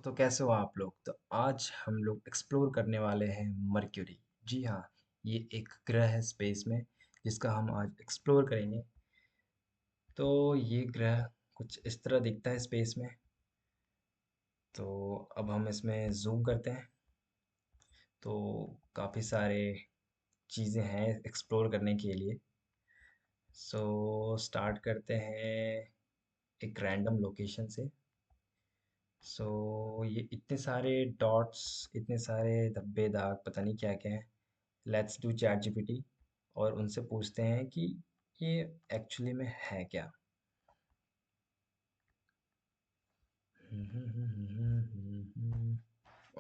तो कैसे हो आप लोग? तो आज हम लोग एक्सप्लोर करने वाले हैं मर्क्यूरी। जी हाँ, ये एक ग्रह है स्पेस में जिसका हम आज एक्सप्लोर करेंगे। तो ये ग्रह कुछ इस तरह दिखता है स्पेस में। तो अब हम इसमें जूम करते हैं। तो काफ़ी सारे चीज़ें हैं एक्सप्लोर करने के लिए। सो स्टार्ट करते हैं एक रैंडम लोकेशन से। सो ये इतने सारे डॉट्स, इतने सारे धब्बे दाग, पता नहीं क्या क्या है। लेट्स डू चैट जीपीटी और उनसे पूछते हैं कि ये एक्चुअली में है क्या।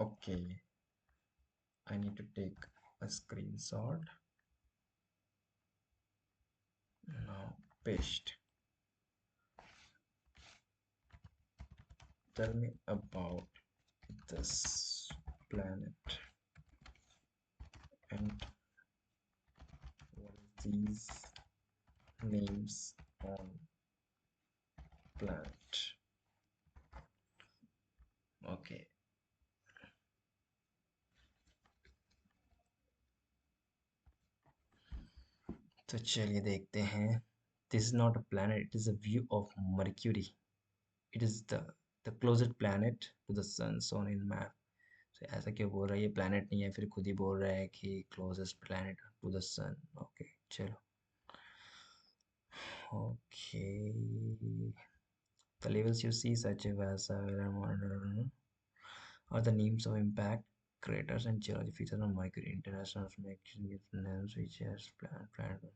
Okay, I need to take a screenshot now. Paste. Tell me about this planet and what is these names on planet. Okay, तो चलिए देखते हैं। This is not a planet, it is a view of Mercury. It is the closest planet to the sun shown in map. तो ऐसा क्यों बोल रहा है? ये planet नहीं है, फिर खुद ही बोल रहा है कि closest planet to the sun. Okay चलो। Okay, the labels you see such as are the names of impact craters and geology features on Mercury. International names which has planet.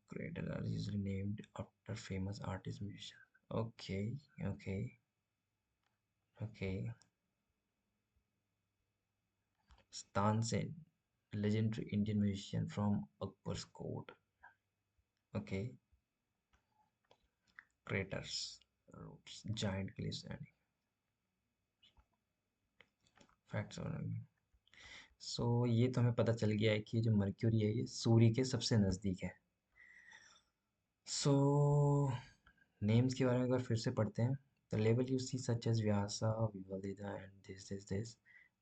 Craters are usually named after famous artists, musicians. Okay, okay, okay. Tansen, legendary Indian musician from Akbar's court. Okay, craters, roots, giant cliffs and facts on. सो ये तो हमें पता चल गया है कि जो mercury है ये सूर्य के सबसे नज़दीक है। सो नेम्स के बारे में एक बार फिर से पढ़ते हैं। द लेवल you see such as Vyasa, Vivaldi and this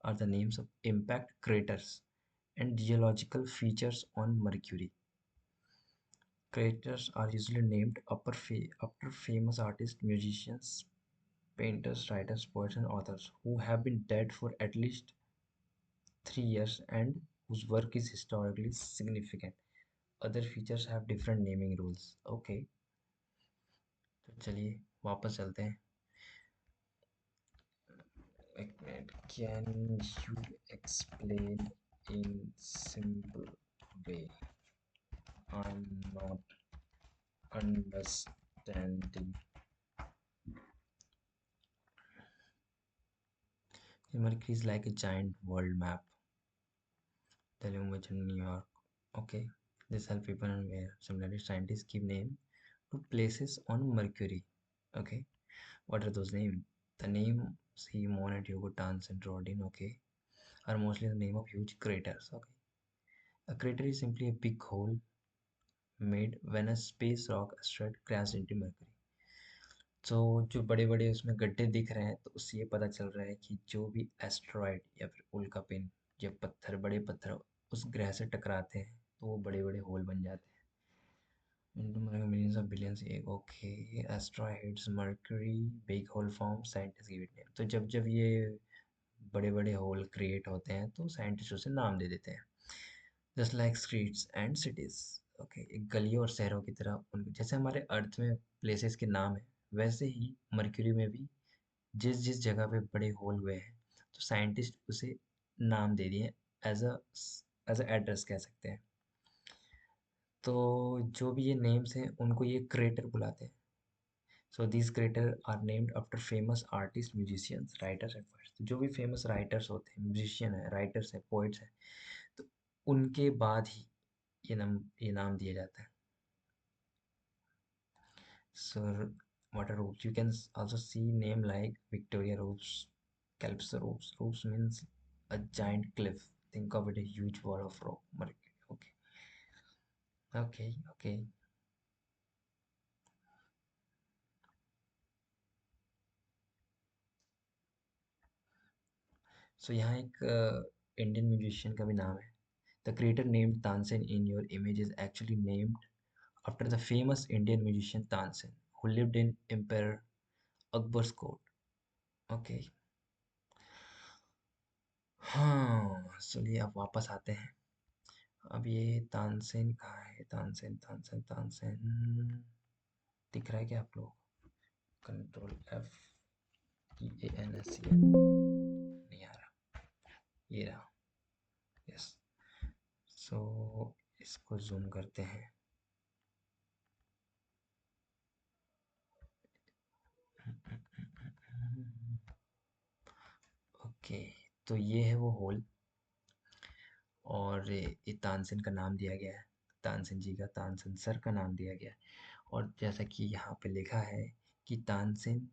are the names of impact craters and geological features on Mercury. Craters are usually named after famous artists, musicians, painters, writers, poets, and authors who have been dead for at least 3 years and whose work is historically significant. Other features have different naming rules. Okay, तो चलिए वापस चलते हैं। एक minute, can you explain in simple way? I am not understanding. Mercury is like a giant world map. The language in New York. Okay, this helps people aware. Similarly, scientists give name to places on Mercury. Okay, what are those names? The name see Monet, Yucatans, and Rodin. Okay, are mostly the name of huge craters. Okay, a crater is simply a big hole made when a space rock asteroid crashed into Mercury. तो जो बड़े बड़े उसमें गड्ढे दिख रहे हैं तो उससे ये पता चल रहा है कि जो भी एस्ट्रॉयड या फिर उल्कापिंड, जब पत्थर, बड़े पत्थर उस ग्रह से टकराते हैं तो वो बड़े बड़े होल बन जाते हैं। into millions of billions years. Okay, asteroids, Mercury, big hole form, scientists give it name. तो जब जब ये बड़े बड़े होल क्रिएट होते हैं तो साइंटिस्ट उसे नाम दे देते हैं। Just like streets and cities. Okay, एक गलियों और शहरों की तरह उन जैसे हमारे अर्थ में प्लेसेस के नाम है, वैसे ही मर्क्यूरी में भी जिस जिस जगह पे बड़े होल हुए हैं तो साइंटिस्ट उसे नाम दे दिए। As a as a address कह सकते हैं। तो जो भी ये नेम्स हैं उनको ये क्रेटर बुलाते हैं। So this crater are named after famous artist, musicians, writers and poets. तो जो भी फेमस राइटर्स होते हैं, म्यूजिशियन है, राइटर्स है, पोएट्स हैं, तो उनके बाद ही ये नाम दिया जाता है। So what are roofs? You can also see name like Victoria roofs, Calypso roofs. Roofs means a giant cliff. Think of it a huge wall of rock. Okay, okay, okay. सो यहाँ एक इंडियन म्यूजिशियन का भी नाम है. The creator named Tansen in your image is actually named after the famous Indian musician Tansen, who lived in Emperor Akbar's court. Okay. हाँ, चलिए अब वापस आते हैं. अब ये तानसेन कहाँ है? तानसेन तानसेन तानसेन दिख रहा है क्या आप लोग? कंट्रोल F TANSEN नहीं आ रहा. ये रहा. यस. सो इसको जूम करते हैं. ओके. तो ये है वो होल. और ये तानसेन का नाम दिया गया है. तानसेन जी का, तानसेन सर का नाम दिया गया है. और जैसा कि यहाँ पे लिखा है कि Tansen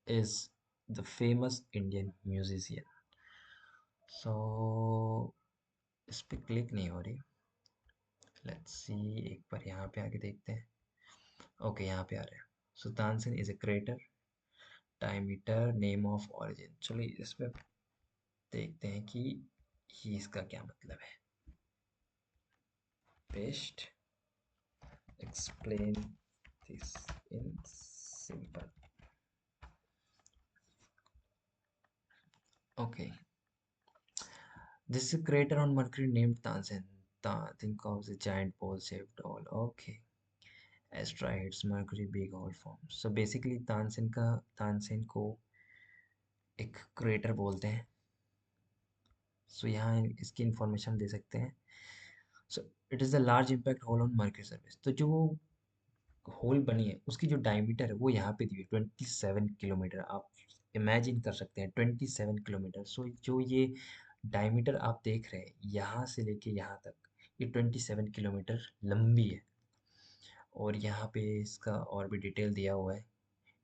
is the famous Indian musician. So इस पे क्लिक नहीं हो रही. Let's see. एक बार यहाँ पे आके देखते हैं. ओके, यहाँ पे आ रहा है. So Tansen is a crater, diameter, name of origin. चलिए इस पे देखते हैं कि ये इसका क्या मतलब है. Paste. explain this in simple. Okay. This is a crater on Mercury named Tansen. Think of the giant ball-shaped doll. Okay. Asteroid hits Mercury, big hole forms. So basically Tansen को एक क्रेटर बोलते हैं. सो यहाँ इसकी इंफॉर्मेशन दे सकते हैं. So it is the large impact hole on Mercury surface. तो जो होल बनी है उसकी जो डायमीटर है वो यहाँ पे दी है 27 किलोमीटर. आप इमेजिन कर सकते हैं 27 किलोमीटर. सो जो ये डायमीटर आप देख रहे हैं यहाँ से लेके यहाँ तक, ये 27 किलोमीटर लंबी है. और यहाँ पे इसका और भी डिटेल दिया हुआ है.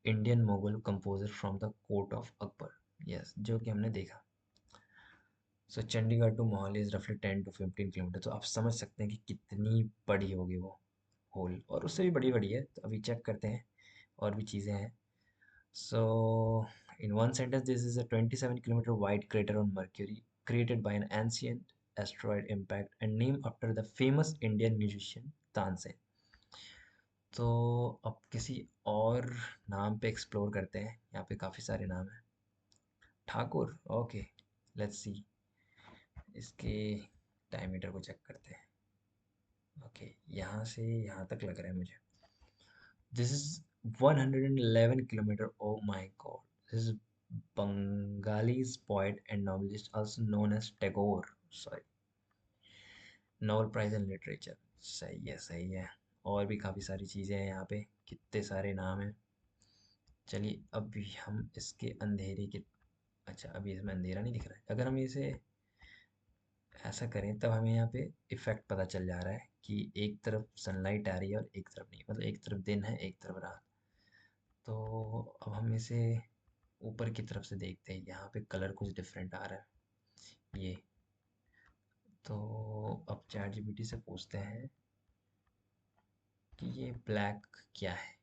Indian Mughal composer from the court of Akbar. Yes, जो कि हमने देखा. So Chandigarh to Mohali is रफली 10 to 15 किलोमीटर. तो आप समझ सकते हैं कि कितनी बड़ी होगी वो होल. और उससे भी बड़ी बड़ी है. तो अभी चेक करते हैं और भी चीज़ें हैं. So, in one sentence, this is a 27-kilometer wide crater on Mercury, created by an ancient asteroid impact and named after the famous Indian musician Tansen. तो अब किसी और नाम पे एक्सप्लोर करते हैं. यहाँ पे काफ़ी सारे नाम हैं. ठाकुर. ओके. Let's see. इसके डायमीटर को चेक करते हैं. ओके, यहाँ से यहाँ तक लग रहा है मुझे. This is 111 kilometer. Oh my God. This is Bengali's poet and novelist, also known as Tagore. Sorry. Nobel Prize in Literature. सही है, सही है. और भी काफ़ी सारी चीज़ें हैं यहाँ पे. कितने सारे नाम हैं. चलिए अभी हम इसके अंधेरे के. अच्छा, अभी इसमें अंधेरा नहीं दिख रहा है. अगर हम इसे ऐसा करें तब हमें यहाँ पे इफेक्ट पता चल जा रहा है कि एक तरफ सनलाइट आ रही है और एक तरफ नहीं. मतलब एक तरफ दिन है, एक तरफ रात. तो अब हम इसे ऊपर की तरफ से देखते हैं. यहाँ पे कलर कुछ डिफरेंट आ रहा है. ये तो अब चैट जीपीटी से पूछते हैं कि ये ब्लैक क्या है.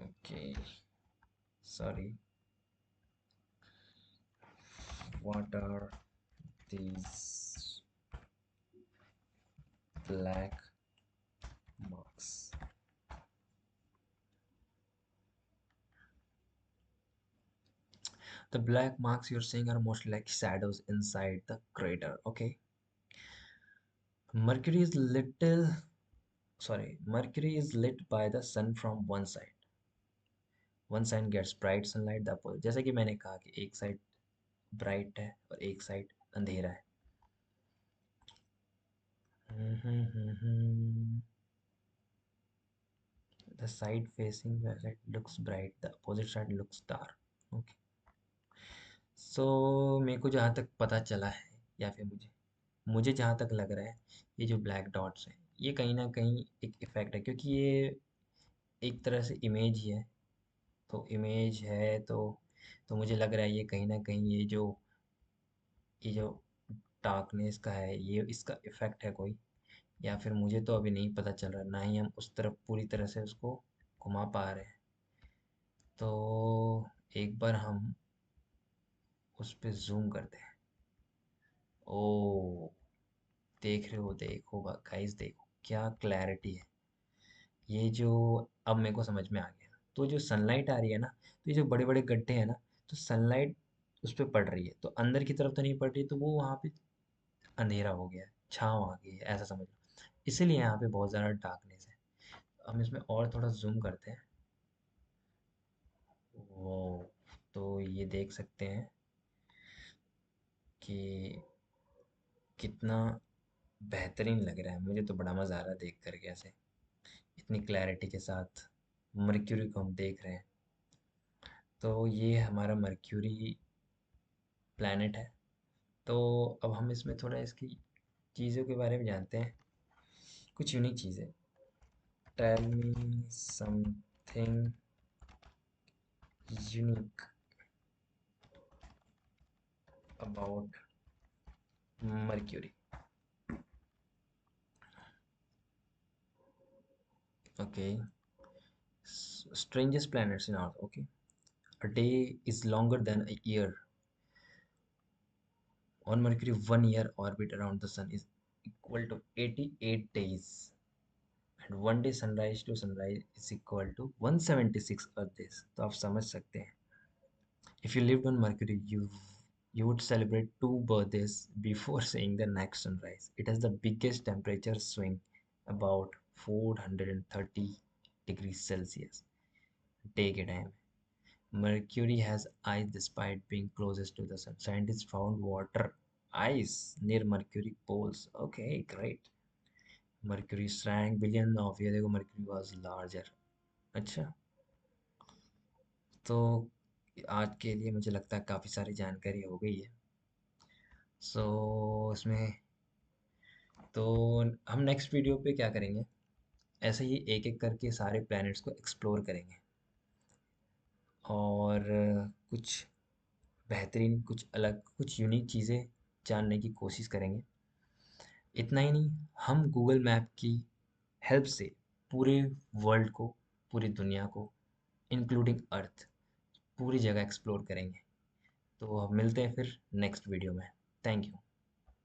Okay. Sorry. What are these black marks? The black marks you're seeing are mostly like shadows inside the crater. Okay. Mercury is little Mercury is lit by the sun from one side. One side gets bright sunlight, the opposite. जैसा कि मैंने कहा कि एक side bright है और एक side अंधेरा है. The side facing the light looks bright, the opposite side looks dark. Okay. So मेरे को जहाँ तक पता चला है, या फिर मुझे जहाँ तक लग रहा है, ये जो ब्लैक डॉट्स हैं ये कहीं ना कहीं एक इफेक्ट है. क्योंकि ये एक तरह से इमेज ही है. तो इमेज है तो मुझे लग रहा है ये कहीं ना कहीं ये जो डार्कनेस का है ये इसका इफेक्ट है कोई. या फिर मुझे तो अभी नहीं पता चल रहा, ना ही हम उस तरफ पूरी तरह से उसको घुमा पा रहे हैं. तो एक बार हम उस पे जूम करते हैं। ओ, देख रहे हो, देखो गाइस, देखो क्या क्लैरिटी है। ये जो, अब मेरे को समझ में आ गया। तो जो सनलाइट आ रही है ना, तो ये जो बड़े बड़े गड्ढे हैं ना, तो सनलाइट उस पे पड़ रही है, तो अंदर की तरफ तो नहीं पड़ रही, तो वो वहाँ पे अंधेरा हो गया है, छाँव आ गई है, ऐसा समझ लो। इसीलिए यहाँ पे बहुत ज़्यादा डार्कनेस है। हम इसमें और थोड़ा जूम करते हैं। वो, तो ये देख सकते हैं कि कितना बेहतरीन लग रहा है। मुझे तो बड़ा मज़ा आ रहा है देख करके ऐसे, इतनी क्लैरिटी के साथ मर्क्यूरी को हम देख रहे हैं। तो ये हमारा मर्क्यूरी प्लैनेट है। तो अब हम इसमें थोड़ा इसकी चीज़ों के बारे में जानते हैं, कुछ यूनिक चीज़ें। Tell me something unique about Mercury. Okay, strangest planets in Earth. Okay, a day is longer than a year. On Mercury, 1 year orbit around the sun is equal to 88 days. And one day sunrise to sunrise is equal to 176 Earth days. तो आप समझ सकते हैं, if you lived on Mercury, you would celebrate two birthdays before seeing the next sunrise. It has the biggest temperature swing, about 430 degrees Celsius day के time. Mercury has ice despite being closest to the sun. Scientists found water ice near Mercury poles. Okay, great. Mercury shrank billion of years ago. Mercury was larger. अच्छा, तो आज के लिए मुझे लगता है काफ़ी सारी जानकारी हो गई है। इसमें तो हम नेक्स्ट वीडियो पे क्या करेंगे, ऐसे ही एक एक करके सारे प्लैनेट्स को एक्सप्लोर करेंगे, और कुछ बेहतरीन, कुछ अलग, कुछ यूनिक चीज़ें जानने की कोशिश करेंगे। इतना ही नहीं, हम गूगल मैप की हेल्प से पूरे वर्ल्ड को, पूरी दुनिया को, इंक्लूडिंग अर्थ, पूरी जगह एक्सप्लोर करेंगे। तो अब मिलते हैं फिर नेक्स्ट वीडियो में। Thank you.